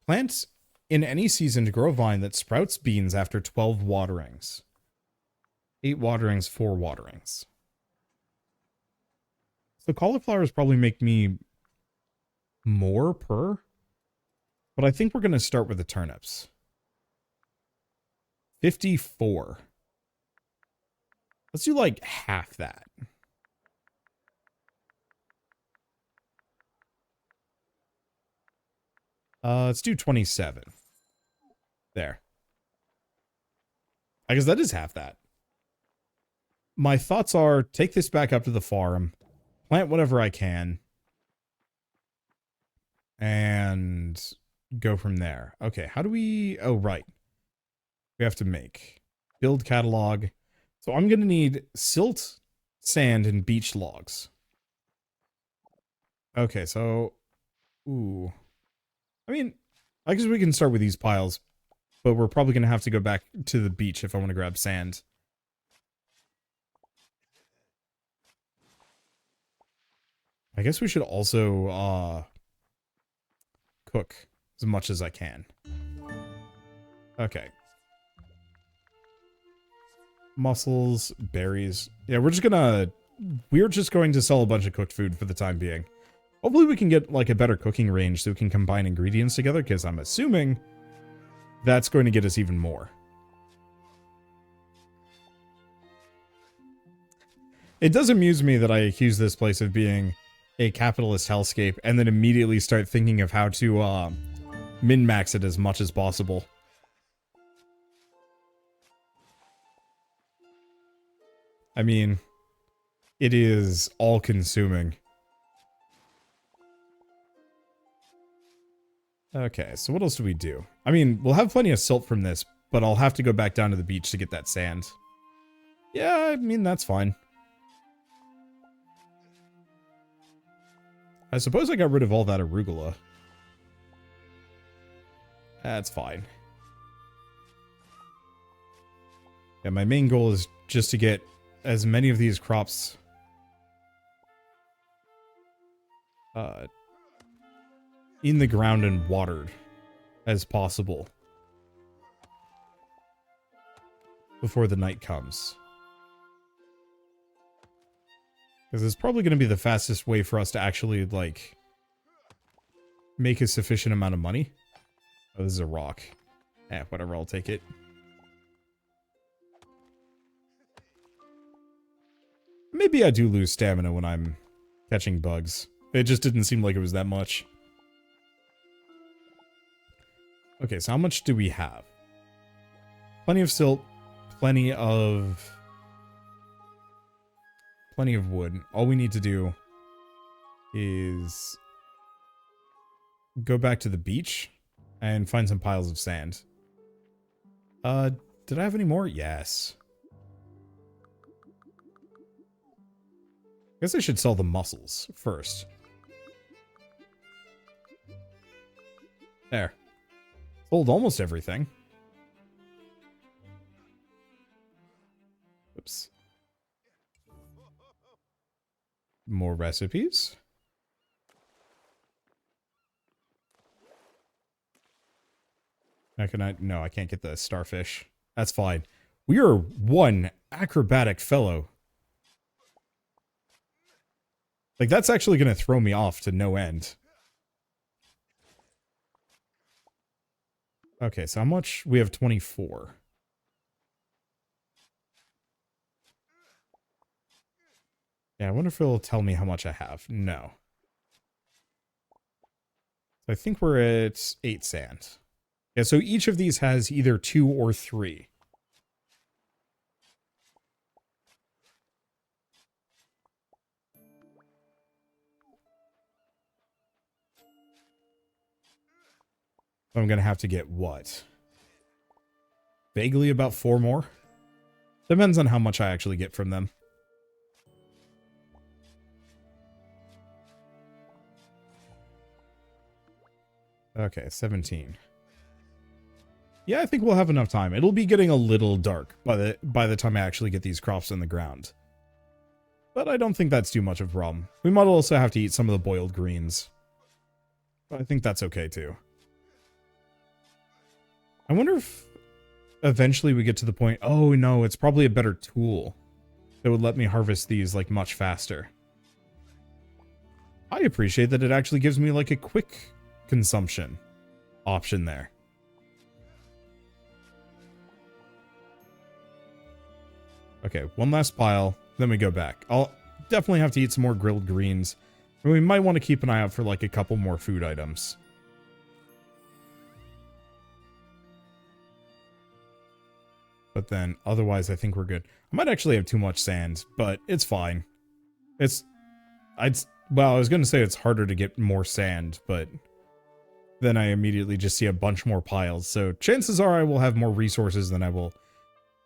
Speaker 1: Plant in any season to grow a vine that sprouts beans after 12 waterings. 8 waterings, 4 waterings. So cauliflowers probably make me more per. But I think we're going to start with the turnips. 54. Let's do like half that. Let's do 27. There. I guess that is half that. My thoughts are take this back up to the farm, plant whatever I can, and go from there. Okay, how do we... Oh, right. We have to make. Build catalog. So I'm going to need silt, sand, and beach logs. Okay, so... Ooh. I mean, I guess we can start with these piles, but we're probably going to have to go back to the beach if I want to grab sand. I guess we should also, cook as much as I can. Okay. Mussels, berries. Yeah, we're just gonna we're just going to sell a bunch of cooked food for the time being. Hopefully we can get, like, a better cooking range so we can combine ingredients together, because I'm assuming that's going to get us even more. It does amuse me that I accuse this place of being a capitalist hellscape and then immediately start thinking of how to min-max it as much as possible. I mean, it is all-consuming. Okay, so what else do we do? I mean, we'll have plenty of silt from this, but I'll have to go back down to the beach to get that sand. Yeah, I mean, that's fine. I suppose I got rid of all that arugula. That's fine. Yeah, my main goal is just to get as many of these crops in the ground and watered as possible before the night comes. Because it's probably going to be the fastest way for us to actually, like, make a sufficient amount of money. Oh, this is a rock. Eh, whatever, I'll take it. Maybe I do lose stamina when I'm catching bugs. It just didn't seem like it was that much. Okay, so how much do we have? Plenty of silt, plenty of wood. All we need to do is go back to the beach and find some piles of sand. Did I have any more? Yes. Guess I should sell the mussels first. There. Sold almost everything. Oops. More recipes. Now can I? No, I can't get the starfish. That's fine. We are one acrobatic fellow. Like, that's actually going to throw me off to no end. Okay, so how much? We have 24. Yeah, I wonder if it'll tell me how much I have. No. I think we're at 8 sand. Yeah, so each of these has either 2 or 3. I'm going to have to get what? Vaguely about 4 more? Depends on how much I actually get from them. Okay, 17. Yeah, I think we'll have enough time. It'll be getting a little dark by the time I actually get these crops in the ground. But I don't think that's too much of a problem. We might also have to eat some of the boiled greens. But I think that's okay too. I wonder if eventually we get to the point... Oh no, it's probably a better tool that would let me harvest these like much faster. I appreciate that it actually gives me like a quick consumption option there. Okay, one last pile, then we go back. I'll definitely have to eat some more grilled greens. And we might want to keep an eye out for like a couple more food items. But then, otherwise, I think we're good. I might actually have too much sand, but it's fine. Well, I was going to say it's harder to get more sand, but then I immediately just see a bunch more piles. So chances are I will have more resources than I will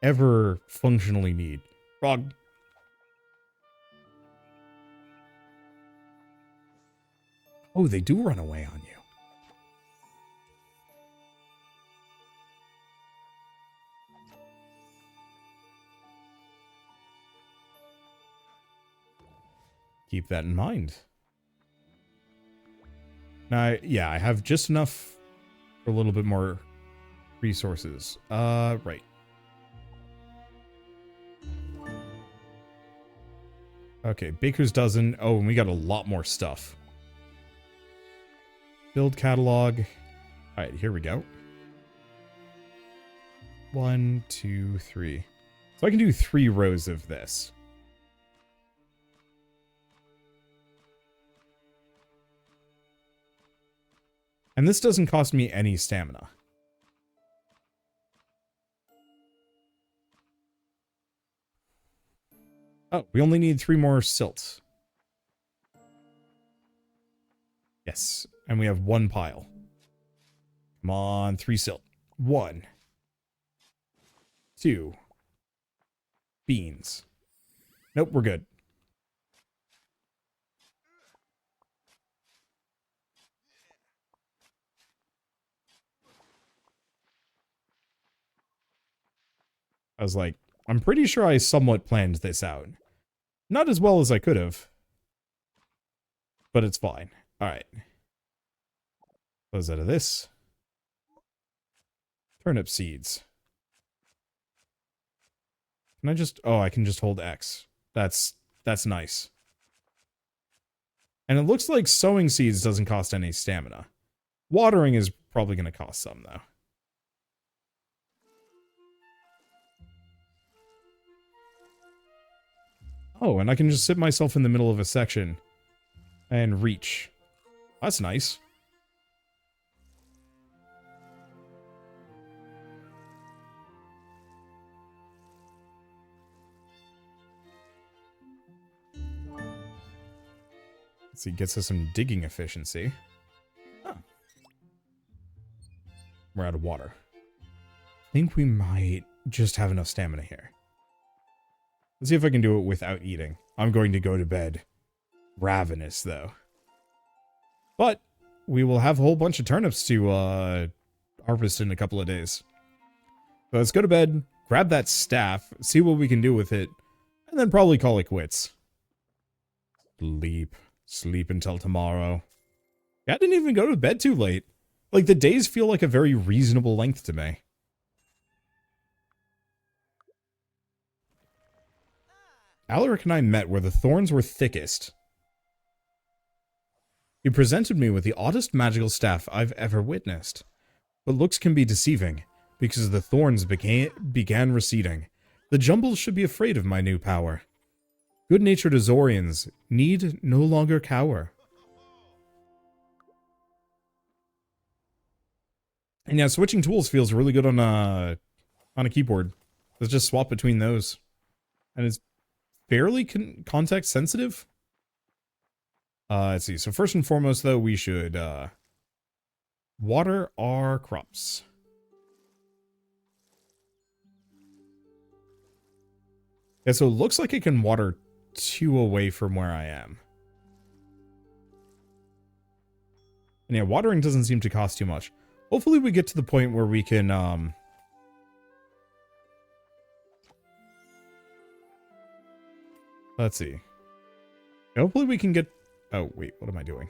Speaker 1: ever functionally need. Wrong. Oh, they do run away on you. Keep that in mind. Now, yeah, I have just enough for a little bit more resources. Right. Okay, baker's dozen. Oh, and we got a lot more stuff. Build catalog. All right, here we go. 1, 2, 3. So I can do 3 rows of this. And this doesn't cost me any stamina. Oh, we only need 3 more silts. Yes, and we have 1 pile. Come on, 3 silt. 1. 2. Beans. Nope, we're good. I was like, I'm pretty sure I somewhat planned this out. Not as well as I could have. But it's fine. Alright. Close out of this. Turnip seeds. Can I just... Oh, I can just hold X. That's nice. And it looks like sowing seeds doesn't cost any stamina. Watering is probably going to cost some, though. Oh, and I can just sit myself in the middle of a section and reach. That's nice. Let's see, gets us some digging efficiency. Oh. We're out of water. I think we might just have enough stamina here. Let's see if I can do it without eating. I'm going to go to bed. Ravenous, though. But we will have a whole bunch of turnips to harvest in a couple of days. So let's go to bed, grab that staff, see what we can do with it, and then probably call it quits. Sleep. Sleep until tomorrow. Yeah, I didn't even go to bed too late. Like, the days feel like a very reasonable length to me. Alaric and I met where the thorns were thickest. He presented me with the oddest magical staff I've ever witnessed. But looks can be deceiving, because the thorns began receding. The jumbles should be afraid of my new power. Good-natured Azorians need no longer cower. And yeah, switching tools feels really good on a keyboard. Let's just swap between those. And it's fairly context sensitive. Let's see. So first and foremost, though, we should water our crops. Yeah, so it looks like it can water 2 away from where I am. And yeah, watering doesn't seem to cost too much. Hopefully we get to the point where we can, let's see. Hopefully we can get... Oh, wait, what am I doing?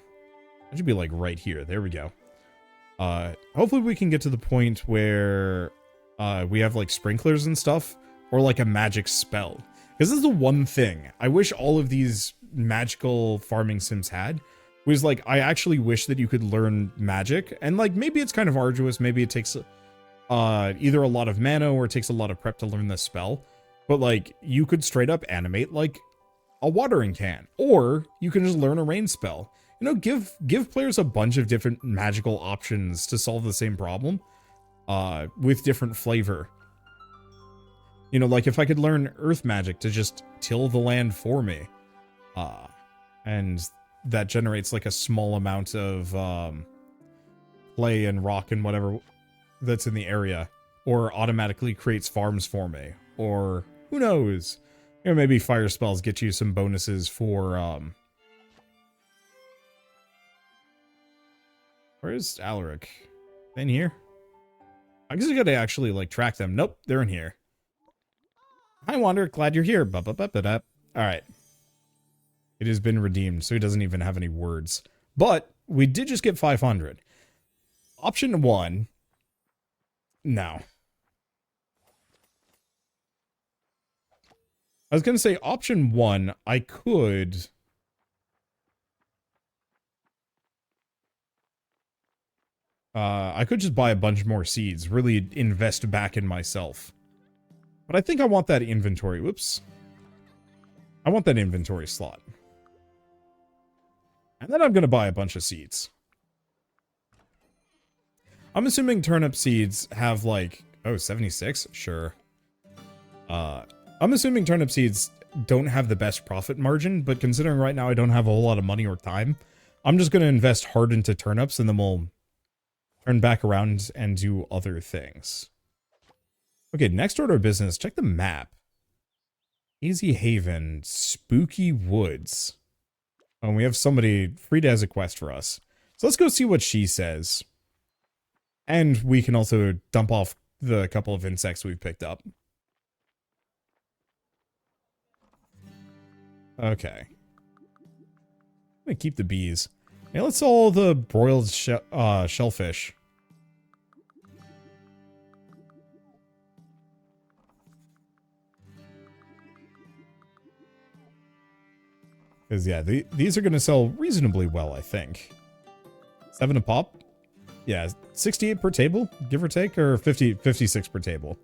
Speaker 1: That should be, like, right here. There we go. Hopefully we can get to the point where we have, like, sprinklers and stuff. Or, like, a magic spell. Because this is the one thing I wish all of these magical farming sims had. Was, like, I actually wish that you could learn magic. And, like, maybe it's kind of arduous. Maybe it takes either a lot of mana or it takes a lot of prep to learn this spell. But, like, you could straight up animate, like, a watering can, or you can just learn a rain spell. You know, give players a bunch of different magical options to solve the same problem, with different flavor. You know, like if I could learn earth magic to just till the land for me, and that generates like a small amount of clay and rock and whatever that's in the area, or automatically creates farms for me, or who knows. You know, maybe fire spells get you some bonuses for, where's Alaric? In here? I guess I gotta actually, like, track them. Nope, they're in here. Hi, Wander. Glad you're here. Alright. It has been redeemed, so he doesn't even have any words. But, we did just get 500. Option 1. No. I was going to say option 1, I could... I could just buy a bunch more seeds, really invest back in myself. But I think I want that inventory. Whoops. I want that inventory slot. And then I'm going to buy a bunch of seeds. I'm assuming turnip seeds have like... Oh, 76? Sure. I'm assuming turnip seeds don't have the best profit margin, but considering right now I don't have a whole lot of money or time, I'm just going to invest hard into turnips and then we'll turn back around and do other things. Okay, next order of business. Check the map. Easy Haven, Spooky Woods. Oh, and we have somebody, Frida has a quest for us. So let's go see what she says. And we can also dump off the couple of insects we've picked up. Okay. I'm gonna keep the bees. Yeah, let's sell all the broiled shellfish. Because, yeah, these are going to sell reasonably well, I think. 7 a pop? Yeah, 68 per table, give or take, or 56 per table.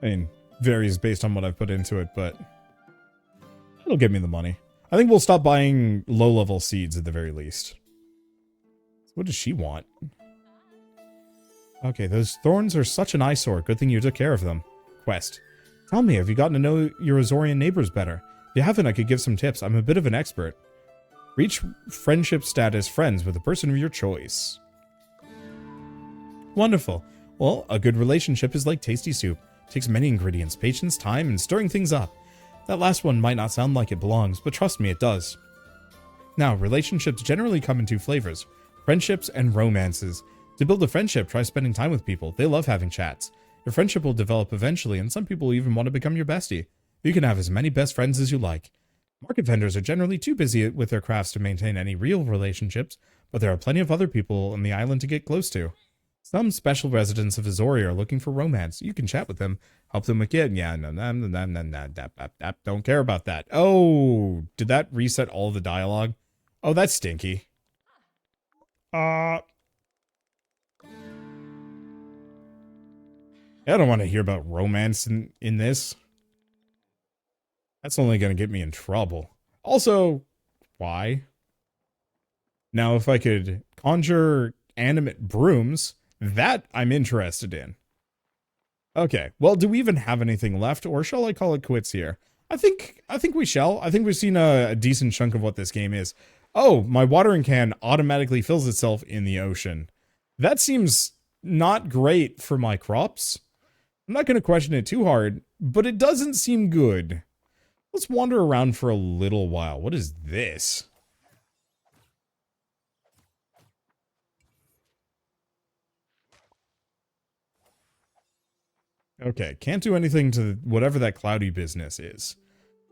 Speaker 1: I mean, varies based on what I've put into it, but it'll get me the money. I think we'll stop buying low-level seeds at the very least. So what does she want? Okay, those thorns are such an eyesore. Good thing you took care of them. Quest. Tell me, have you gotten to know your Azorian neighbors better? If you haven't, I could give some tips. I'm a bit of an expert. Reach friendship status friends with a person of your choice. Wonderful. Well, a good relationship is like tasty soup. It takes many ingredients, patience, time, and stirring things up. That last one might not sound like it belongs, but trust me, it does. Now, relationships generally come in 2 flavors. Friendships and romances. To build a friendship, try spending time with people. They love having chats. Your friendship will develop eventually, and some people even want to become your bestie. You can have as many best friends as you like. Market vendors are generally too busy with their crafts to maintain any real relationships, but there are plenty of other people on the island to get close to. Some special residents of Azoria are looking for romance. You can chat with them, help them with getting. Yeah, no, don't care about that. Oh, did that reset all the dialogue? Oh, that's stinky. I don't want to hear about romance in this. That's only going to get me in trouble. Also, why? Now, if I could conjure animate brooms, that I'm interested in. Okay, well, do we even have anything left, or shall I call it quits here? I think we shall. I think we've seen a decent chunk of what this game is. Oh, my watering can automatically fills itself in the ocean. That seems not great for my crops. I'm not going to question it too hard, but it doesn't seem good. Let's wander around for a little while. What is this? Okay, can't do anything to whatever that cloudy business is.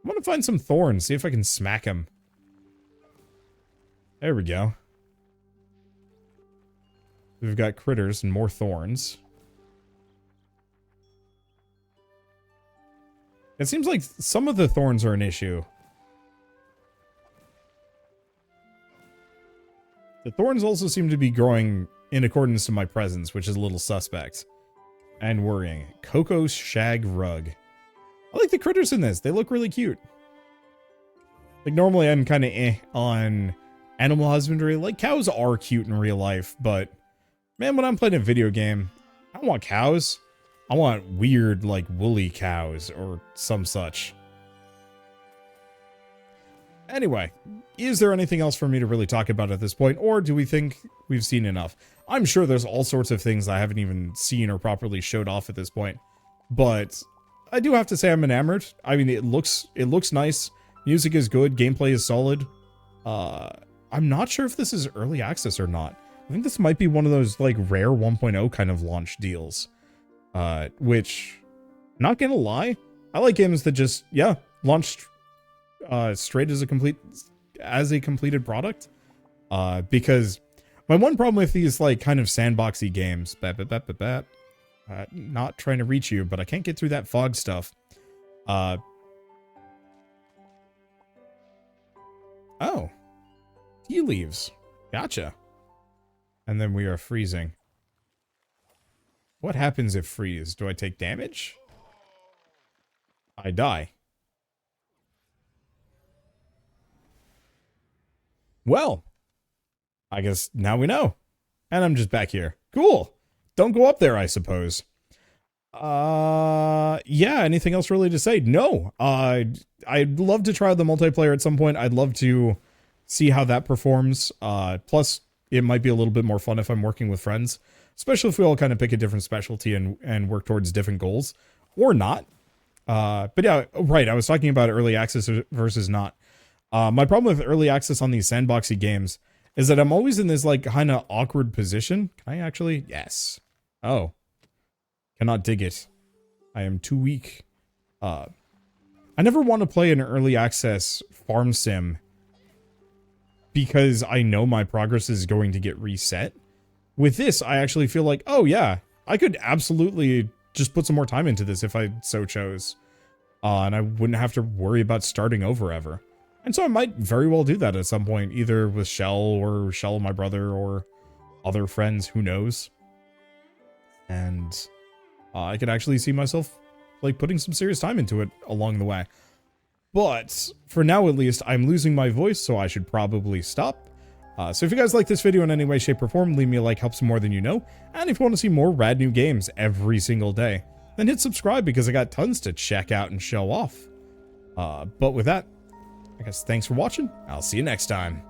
Speaker 1: I want to find some thorns, see if I can smack him. There we go. We've got critters and more thorns. It seems like some of the thorns are an issue. The thorns also seem to be growing in accordance to my presence, which is a little suspect. And worrying. Cocoa Shag Rug. I like the critters in this. They look really cute. Like, normally I'm kind of on animal husbandry. Like, cows are cute in real life, but man, when I'm playing a video game, I don't want cows. I want weird, like, woolly cows or some such. Anyway, is there anything else for me to really talk about at this point, or do we think we've seen enough? I'm sure there's all sorts of things I haven't even seen or properly showed off at this point, but I do have to say I'm enamored. I mean, it looks nice. Music is good. Gameplay is solid. I'm not sure if this is early access or not. I think this might be one of those, like, rare 1.0 kind of launch deals. Which, not gonna lie, I like games that just, yeah, launched straight as a completed product. Because my one problem with these, like, kind of sandboxy games, not trying to reach you, but I can't get through that fog stuff. Oh. Tea leaves. Gotcha. And then we are freezing. What happens if freeze? Do I take damage? I die. Well, I guess now we know. And I'm just back here. Cool. Don't go up there, I suppose. Yeah, anything else really to say? No. I'd love to try the multiplayer at some point. I'd love to see how that performs. Plus, it might be a little bit more fun if I'm working with friends. Especially if we all kind of pick a different specialty and work towards different goals. Or not. But yeah, right, I was talking about early access versus not. My problem with early access on these sandboxy games is that I'm always in this, like, kind of awkward position. Can I actually? Yes. Oh. Cannot dig it. I am too weak. I never want to play an early access farm sim because I know my progress is going to get reset. With this, I actually feel like, oh yeah, I could absolutely just put some more time into this if I so chose. And I wouldn't have to worry about starting over ever. And so I might very well do that at some point, either with Shell or Shell, my brother, or other friends, who knows. And I could actually see myself, like, putting some serious time into it along the way. But for now, at least, I'm losing my voice, so I should probably stop. So if you guys like this video in any way, shape, or form, leave me a like, helps more than you know. And if you want to see more rad new games every single day, then hit subscribe because I got tons to check out and show off. But with that, I guess thanks for watching. I'll see you next time.